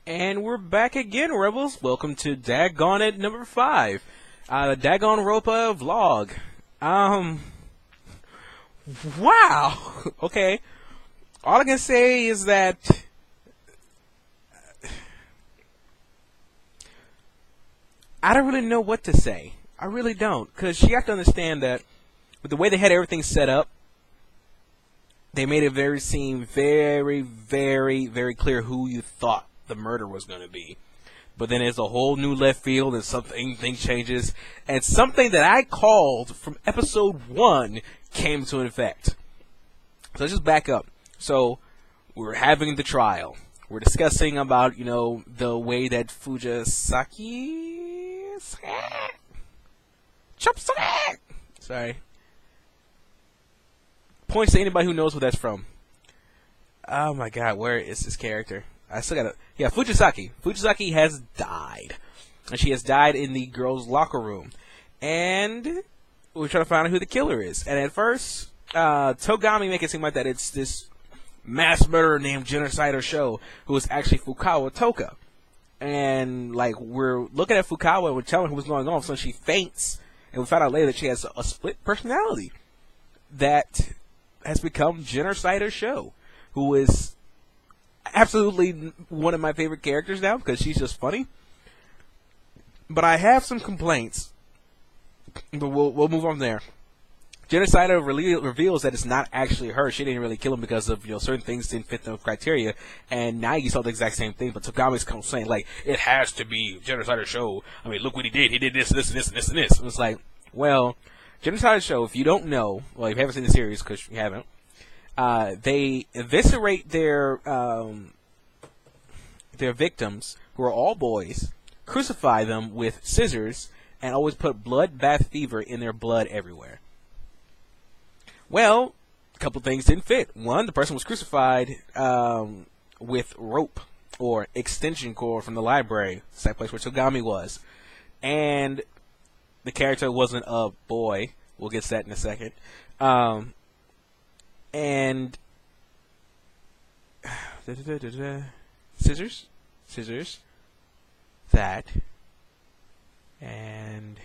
And we're back again, Rebels. Welcome to Gon It number 5. The Danganronpa vlog. Wow. Okay. All I can say is that I don't really know what to say. I really don't. Because you have to understand that with the way they had everything set up, they made it seem very, very clear who you thought the murder was going to be. But then there's a whole new left field and things changes. And something that I called from episode 1 came to effect. So let's just back up. So we're having the trial. We're discussing about, the way that Sorry. Points to anybody who knows what that's from. Oh my god, where is this character? I still gotta... Yeah, Fujisaki. Fujisaki has died. And she has died in the girls' locker room. And we're trying to find out who the killer is. And at first, Togami make it seem like that it's this mass murderer named Genocider Show, who is actually Fukawa Toka. And, we're looking at Fukawa and we're telling her what's going on, so she faints. And we find out later that she has a split personality that has become Genocider Show, who is absolutely one of my favorite characters now because she's just funny. But I have some complaints, but we'll move on there. Genocider reveals that it's not actually her. She didn't really kill him because of certain things didn't fit the criteria, and now you saw the exact same thing. But Togami's saying it has to be Genocider Show. I mean, look what he did. He did this, and this. And it's like, well, Genocider Show. If you don't know, well, if you haven't seen the series because you haven't. They eviscerate their victims, who are all boys, crucify them with scissors, and always put bloodbath fever in their blood everywhere. Well, a couple things didn't fit. One, the person was crucified with rope or extension cord from the library, the same place where Togami was, and the character wasn't a boy. We'll get to that in a second. And scissors, that, and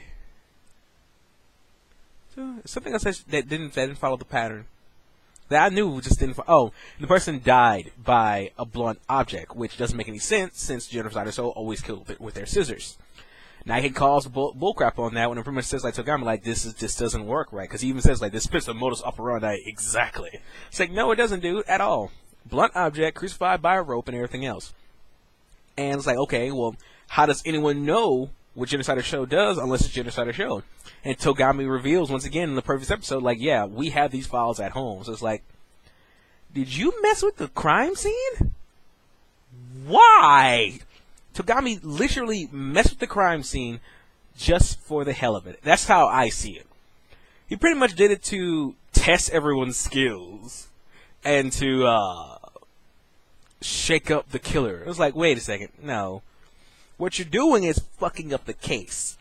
something else that didn't follow the pattern. That I knew just didn't. Oh, the person died by a blunt object, which doesn't make any sense since Genocider so always killed with their scissors. Now he calls bullcrap on that when the pretty much says Togami this doesn't work right, because he even says this fits the modus operandi exactly. It's no, it doesn't, dude, at all. Blunt object, crucified by a rope, and everything else. And it's okay, well, how does anyone know what Genocider Show does unless it's Genocider Show? And Togami reveals once again in the previous episode, yeah, we have these files at home. So it's did you mess with the crime scene? Why? Togami literally messed with the crime scene just for the hell of it. That's how I see it. He pretty much did it to test everyone's skills and to shake up the killer. It was wait a second. No. What you're doing is fucking up the case.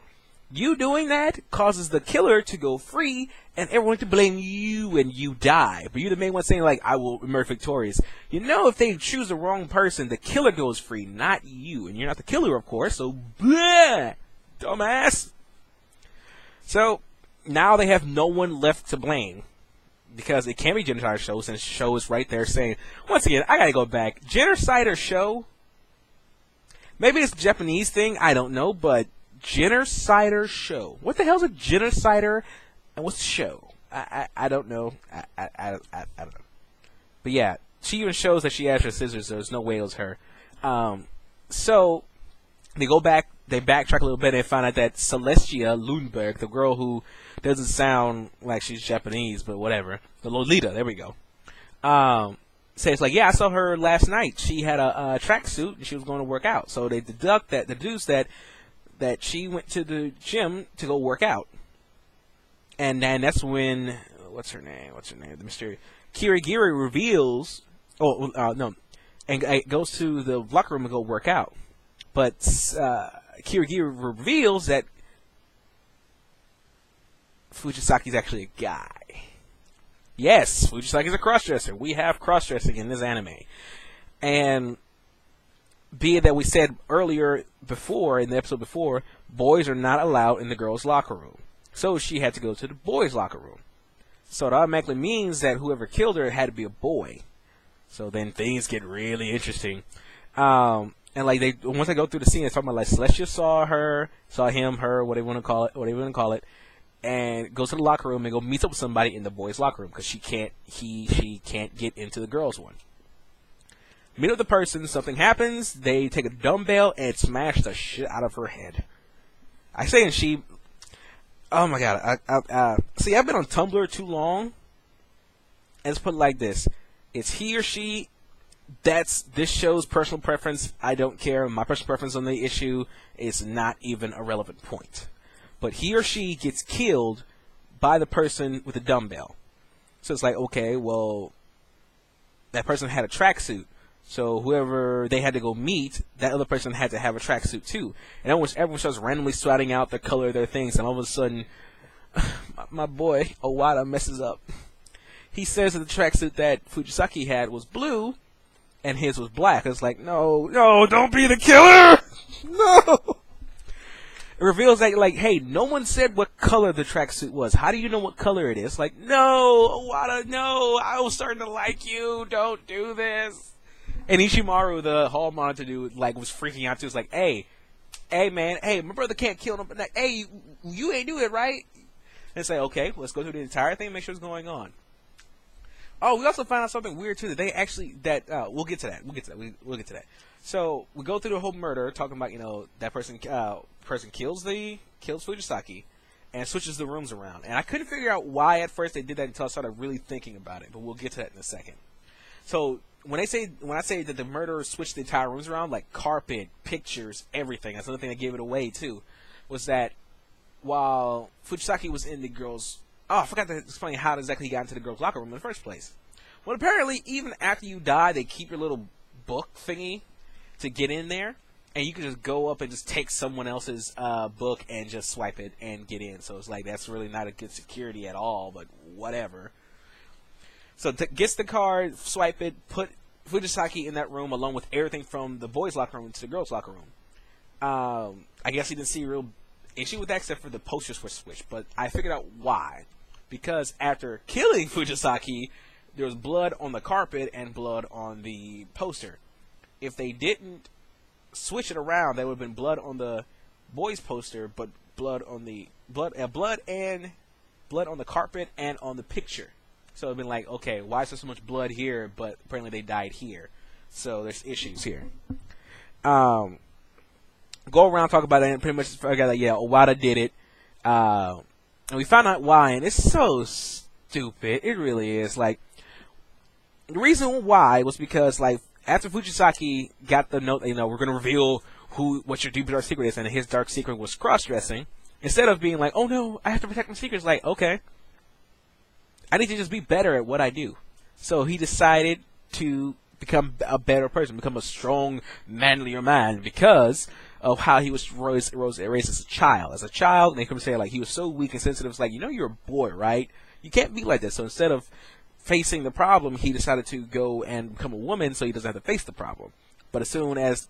You doing that causes the killer to go free and everyone to blame you and you die. But you're the main one saying, I will emerge victorious. If they choose the wrong person, the killer goes free, not you. And you're not the killer, of course, so bleh, dumbass. So, now they have no one left to blame. Because it can't be Genocider Show, since Show is right there saying, once again, I gotta go back. Genocider Show, maybe it's a Japanese thing, I don't know, but Genocider Show. What the hell's a genocider and what's a show? I don't know. I don't know. But yeah, she even shows that she has her scissors, so there's no way it was her. So they go back, they backtrack a little bit and find out that Celestia Lundberg, the girl who doesn't sound like she's Japanese, but whatever. The Lolita, there we go. Says yeah, I saw her last night. She had a tracksuit and she was going to work out. So they deduce that she went to the gym to go work out. And then that's when, what's her name? The mystery. Kirigiri reveals, and goes to the locker room to go work out. But Kirigiri reveals that Fujisaki's actually a guy. Yes, Fujisaki's a crossdresser. We have crossdressing in this anime. And be it that we said earlier before, in the episode before, boys are not allowed in the girls' locker room. So she had to go to the boys' locker room. So it automatically means that whoever killed her had to be a boy. So then things get really interesting. And like once they go through the scene, it's talking about like Celestia saw him, her, whatever you want to call it, and goes to the locker room and go meets up with somebody in the boys' locker room because she can't get into the girls' one. Meet up with the person, something happens, they take a dumbbell and smash the shit out of her head. I say, and she, oh my god, see, I've been on Tumblr too long, and let's put it like this, it's he or she, this show's personal preference, I don't care, my personal preference on the issue is not even a relevant point. But he or she gets killed by the person with the dumbbell. So it's like, okay, well, that person had a tracksuit. So whoever they had to go meet, that other person had to have a tracksuit too. And everyone starts randomly swatting out the color of their things, and all of a sudden, my boy Owada messes up. He says that the tracksuit that Fujisaki had was blue, and his was black. It's like, no, don't be the killer! No! It reveals that, like, hey, no one said what color the tracksuit was. How do you know what color it is? Like, no, Owada, no, I was starting to like you. Don't do this. And Ishimaru, the hall monitor dude, like, was freaking out too. It's like, hey, man, hey, my brother can't kill him. But like, hey, you ain't do it, right? And say, okay, let's go through the entire thing, make sure what's going on. Oh, we also found out something weird too. That they actually we'll get to that. We'll get to that. So we go through the whole murder, talking about that person kills Fujisaki, and switches the rooms around. And I couldn't figure out why at first they did that until I started really thinking about it. But we'll get to that in a second. So when I say that the murderer switched the entire rooms around, like carpet, pictures, everything. That's another thing that gave it away too. Was that while Fujisaki was in the girls'... Oh, I forgot to explain how exactly he got into the girls' locker room in the first place. Well, apparently, even after you die, they keep your little book thingy to get in there. And you can just go up and just take someone else's book and just swipe it and get in. So it's like, that's really not a good security at all, but whatever. So gets the card, swipe it, put Fujisaki in that room along with everything from the boys' locker room to the girls' locker room. I guess he didn't see a real issue with that except for the posters were switched. But I figured out why. Because after killing Fujisaki, there was blood on the carpet and blood on the poster. If they didn't switch it around, there would have been blood on the boys' poster, but blood on the blood on the carpet and on the picture. So it'd been like, okay, why is there so much blood here? But apparently they died here, so there's issues here. Go around, talk about it, and pretty much figure out that Owada did it. And we found out why, and it's so stupid. It really is. Like, the reason why was because, like, after Fujisaki got the note, we're going to reveal what your deep dark secret is, and his dark secret was cross-dressing, instead of being like, oh no, I have to protect my secrets, like, okay, I need to just be better at what I do. So he decided to become a better person, become a strong, manlier man, because of how he was raised as a child. As a child, and they come say, like, he was so weak and sensitive. It's like, you're a boy, right? You can't be like this. So instead of facing the problem, he decided to go and become a woman so he doesn't have to face the problem. But as soon as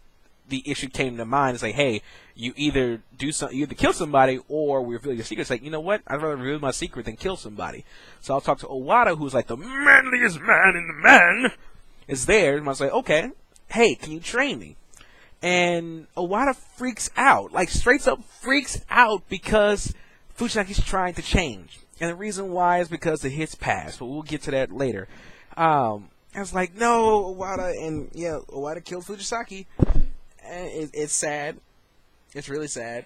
the issue came to mind, it's like, hey, you either kill somebody or we reveal your secret. It's like, you know what? I'd rather reveal my secret than kill somebody. So I'll talk to Owada, who's like the manliest man in the man, is there. And I was like, okay, hey, can you train me? And Owada freaks out, like straight up freaks out because Fujisaki's trying to change. And the reason why is because of his past, but we'll get to that later. I was like, no, Owada, and yeah, Owada killed Fujisaki. And it's sad. It's really sad.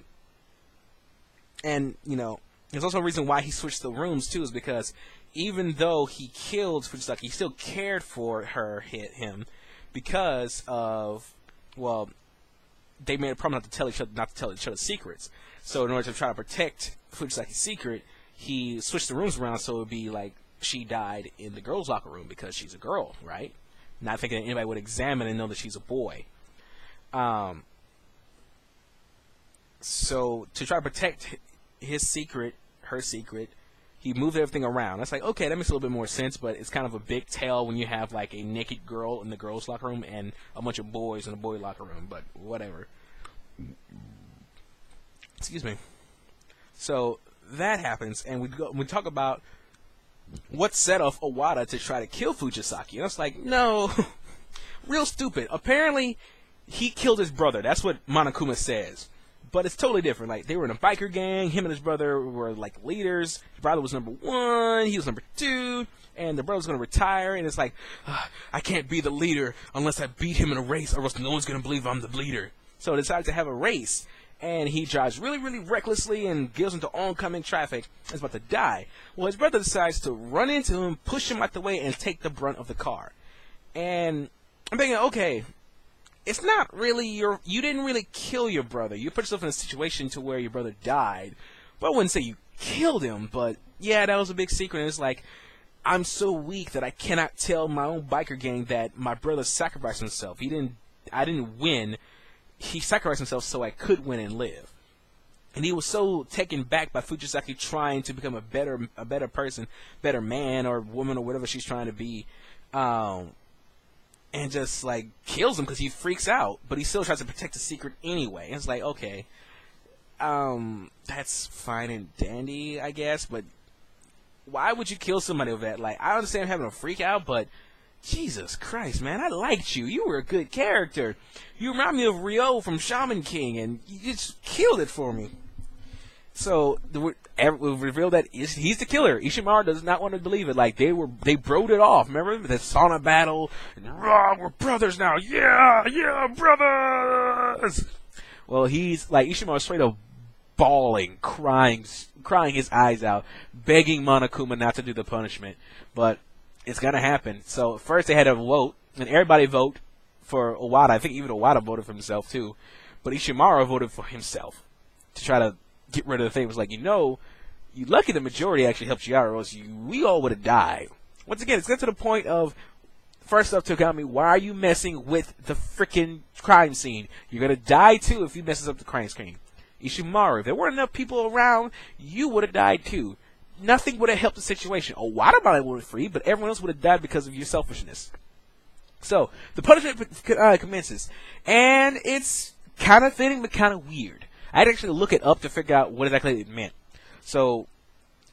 And, there's also a reason why he switched the rooms, too, is because even though he killed Fujisaki, he still cared for him, because of, well, they made a promise not to tell each other secrets. So in order to try to protect Fujisaki's secret, he switched the rooms around so it would be like she died in the girls' locker room because she's a girl, right? Not thinking that anybody would examine and know that she's a boy. So to try to protect his secret, her secret, he moved everything around. That's like, okay, that makes a little bit more sense, but it's kind of a big tell when you have like a naked girl in the girls' locker room and a bunch of boys in the boy locker room, but whatever. Excuse me. So that happens, and we talk about what set off Owada to try to kill Fujisaki. And it's like, no, real stupid. Apparently, he killed his brother. That's what Monokuma says. But it's totally different. Like, they were in a biker gang. Him and his brother were, like, leaders. His brother was number 1. He was number 2. And the brother was going to retire. And it's like, I can't be the leader unless I beat him in a race, or else no one's going to believe I'm the leader. So they decided to have a race. And he drives really, really recklessly and gives into oncoming traffic. He's about to die. Well, his brother decides to run into him, push him out the way, and take the brunt of the car. And I'm thinking, okay, it's not really you didn't really kill your brother. You put yourself in a situation to where your brother died. But I wouldn't say you killed him, but yeah, that was a big secret. And it's like, I'm so weak that I cannot tell my own biker gang that my brother sacrificed himself. I didn't win. He sacrificed himself so I could win and live. And he was so taken back by Fujisaki trying to become a better person, better man or woman or whatever she's trying to be, and just, like, kills him because he freaks out. But he still tries to protect the secret anyway. And it's like, okay, that's fine and dandy, I guess. But why would you kill somebody over that? Like, I understand having a freak out, but Jesus Christ, man, I liked you. You were a good character. You remind me of Ryo from Shaman King, and you just killed it for me. So we revealed that he's the killer. Ishimaru does not want to believe it. Like, they broed it off. Remember the sauna battle? And, we're brothers now. Yeah, brothers. Well, he's like Ishimaru straight up bawling, crying his eyes out, begging Monokuma not to do the punishment. But it's gonna happen. So first they had a vote, and everybody vote for Owada. I think even Owada voted for himself too. But Ishimaru voted for himself to try to get rid of the thing. It was like, you lucky the majority actually helped you out, or else we all would have died. Once again, it's got to the point of, first off, Togami, why are you messing with the freaking crime scene? You're going to die too if you messes up the crime scene. Ishimaru, if there weren't enough people around, you would have died too. Nothing would have helped the situation. Owada might have been free, but everyone else would have died because of your selfishness. So, the punishment commences. And it's kind of fitting, but kind of weird. I had to actually look it up to figure out what exactly it meant. So,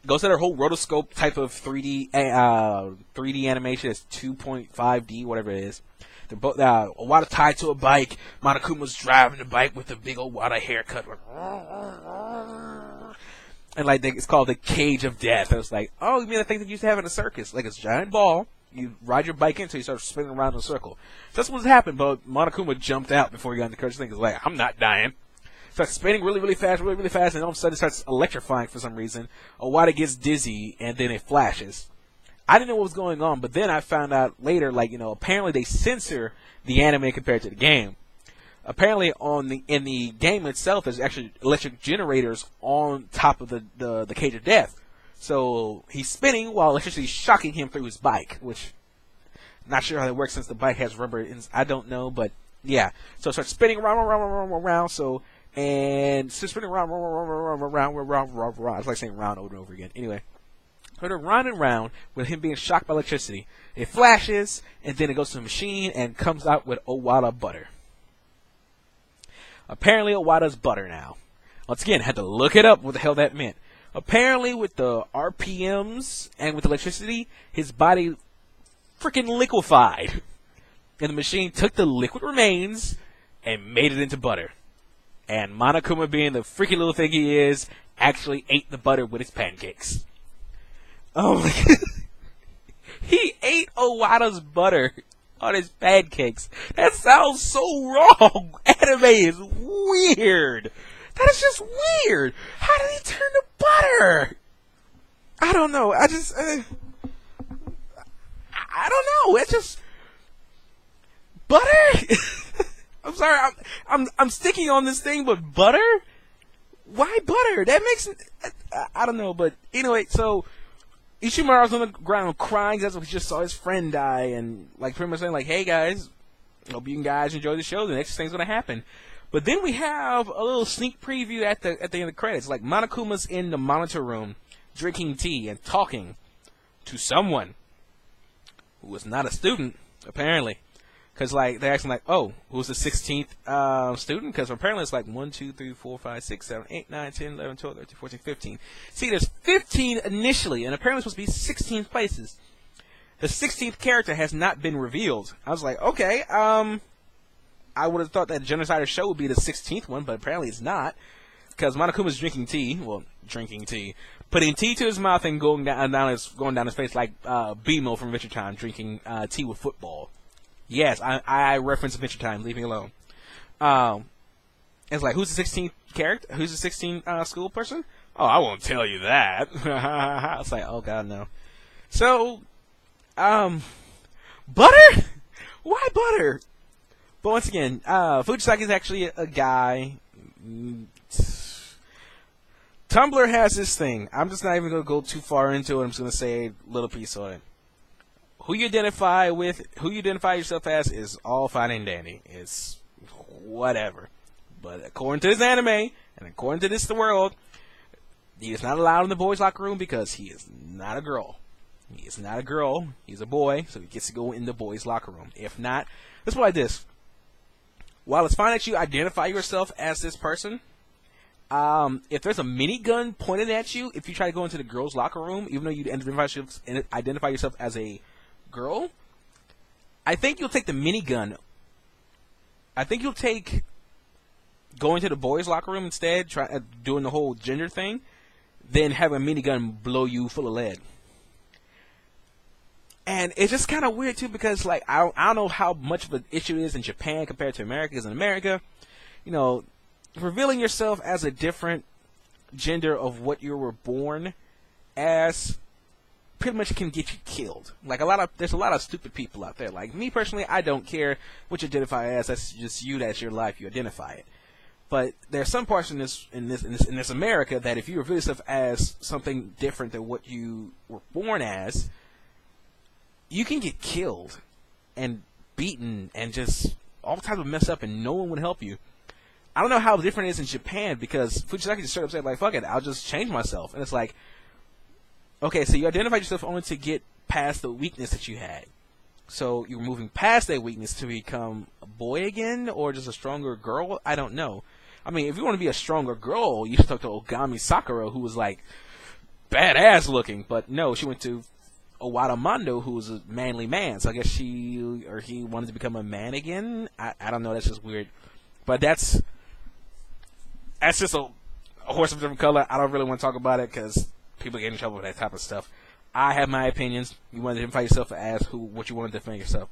goes to their whole rotoscope type of 3D animation. It's 2.5D, whatever it is. They're both Owada tied to a bike. Monokuma's driving the bike with a big Owada haircut. And like it's called the Cage of Death. It was like, oh, you mean the thing that you used to have in a circus? Like, it's a giant ball. You ride your bike into, you start spinning around in a circle. So that's what's happened. But Monokuma jumped out before he got in the courage thing. He's like, I'm not dying. Starts spinning really, really fast, and all of a sudden it starts electrifying for some reason. Owada gets dizzy, and then it flashes. I didn't know what was going on, but then I found out later, like, apparently they censor the anime compared to the game. Apparently, in the game itself, there's actually electric generators on top of the Cage of Death. So he's spinning while electricity is shocking him through his bike, which not sure how that works since the bike has rubber. I don't know, but yeah. So it starts spinning around. So spinning around. It's like saying round over and over again. Anyway, so they're round and round with him being shocked by electricity. It flashes, and then it goes to the machine and comes out with Owada butter. Apparently, Owada's butter now. Once again, had to look it up what the hell that meant. Apparently, with the RPMs and with electricity, his body freaking liquefied. And the machine took the liquid remains and made it into butter. And Monokuma, being the freaking little thing he is, actually ate the butter with his pancakes. Oh my god. He ate Owada's butter on his pancakes. That sounds so wrong. Anime is weird. That is just weird. How did he turn to butter? I don't know. I don't know. It's just butter. I'm sorry. I'm sticking on this thing, but butter? Why butter? That makes I don't know, but anyway, so Ishimaru's on the ground crying. That's what he just saw his friend die, and like pretty much saying like, "Hey guys, hope you guys enjoy the show. The next thing's gonna happen." But then we have a little sneak preview at the end of the credits. Like, Monokuma's in the monitor room drinking tea and talking to someone who was not a student, apparently. Because, like, they're asking, like, oh, who's the 16th student? Because apparently it's like 1, 2, 3, 4, 5, 6, 7, 8, 9, 10, 11, 12, 13, 14, 15. See, there's 15 initially, and apparently it's supposed to be 16 places. The 16th character has not been revealed. I was like, okay, I would have thought that Genocider show would be the 16th one, but apparently it's not. Because Monokuma's drinking tea, putting tea to his mouth and going down his face like BMO from Adventure Time, drinking tea with football. Yes, I reference Adventure Time. Leave me alone. It's like, who's the 16th character? Who's the 16th school person? Oh, I won't tell you that. It's like, oh god, no. So, butter? Why butter? But once again, Fujisaki is actually a guy. Tumblr has this thing. I'm just not even going to go too far into it. I'm just going to say a little piece on it. Who you identify yourself as is all fine and dandy. It's whatever. But according to this anime, and according to the world, he is not allowed in the boys' locker room because he is not a girl. He is not a girl. He's a boy, so he gets to go in the boys' locker room. If not, let's put it like this. While it's fine that you identify yourself as this person, if there's a minigun pointed at you, if you try to go into the girls' locker room, even though you identify yourself as a girl, I think you'll take the minigun. I think you'll take going to the boys' locker room instead, doing the whole gender thing, than have a minigun blow you full of lead. And it's just kind of weird too, because like I don't know how much of an issue it is in Japan compared to America. Because in America, you know, revealing yourself as a different gender of what you were born as pretty much can get you killed. Like there's a lot of stupid people out there. Like me personally, I don't care what you identify as. That's just you. That's your life. You identify it. But there's some parts in this America that if you reveal yourself as something different than what you were born as, you can get killed and beaten and just all types of mess up, and no one would help you. I don't know how different it is in Japan, because Fujisaki just straight up said, like, fuck it, I'll just change myself. And it's like, okay, so you identified yourself only to get past the weakness that you had. So you're moving past that weakness to become a boy again, or just a stronger girl? I don't know. I mean, if you want to be a stronger girl, you should talk to Ogami Sakura, who was, like, badass looking. But no, she went to Owada Mondo, who was a manly man. So I guess he wanted to become a man again. I don't know. That's just weird. But that's just a horse of a different color. I don't really want to talk about it because people get in trouble with that type of stuff. I have my opinions. You want to identify yourself as what you want to define yourself.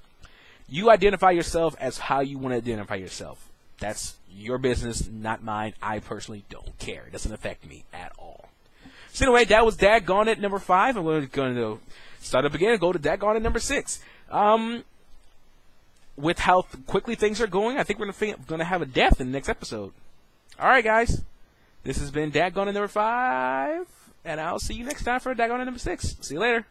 You identify yourself as how you want to identify yourself. That's your business, not mine. I personally don't care. It doesn't affect me at all. So anyway, that was Gon It number 5, and we're going to start up again and go to Gon It number 6. With how quickly things are going, I think we're going to have a death in the next episode. All right, guys. This has been Gon It number 5, and I'll see you next time for Gon It number 6. See you later.